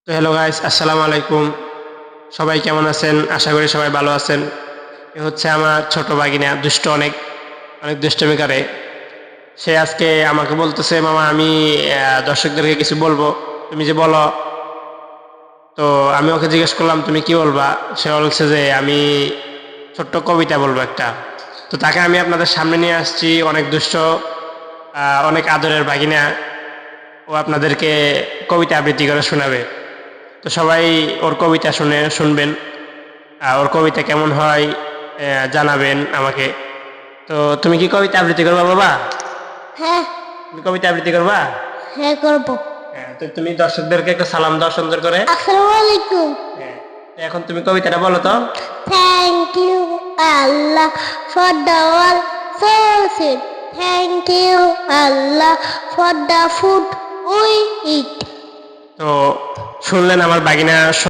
তো hello guys, আসসালামু আলাইকুম। সবাই কেমন আছেন? আশা করি সবাই ভালো আছেন। এ হচ্ছে আমার ছোট ভাগিনা, দুষ্ট অনেক অনেক দুষ্টমি করে। সে আজকে আমাকে বলতেছে, মামা আমি দর্শকদেরকে কিছু বলবো, তুমি যে বলো। তো আমি ওকে জিজ্ঞেস করলাম তুমি কি বলবা। সে বলছে যে আমি ছোট্ট কবিতা বলবো একটা। তো তাকে আমি আপনাদের সামনে নিয়ে আসছি, অনেক দুষ্ট, অনেক আদরের ভাগিনা। ও আপনাদেরকে কবিতা আবৃত্তি করে শোনাবে। তো সবাই ওর কবিতা শুনবেন। ওর কবিতা কেমন হয় জানাবেন আমাকে। তো তুমি কি কবিতা আবৃত্তি করবা বাবা? হ্যাঁ। তুমি কবিতা আবৃত্তি করবা? হ্যাঁ করবো। হ্যাঁ, তো তুমি দর্শকদেরকে একটা সালাম দাও সুন্দর করে। আসসালামু আলাইকুম। হ্যাঁ, তো এখন তুমি কবিতাটা বলো তো। Thank you Allah for the world so sweet. Thank you Allah for the food we eat. তো শুনলেন আমার বাগিনা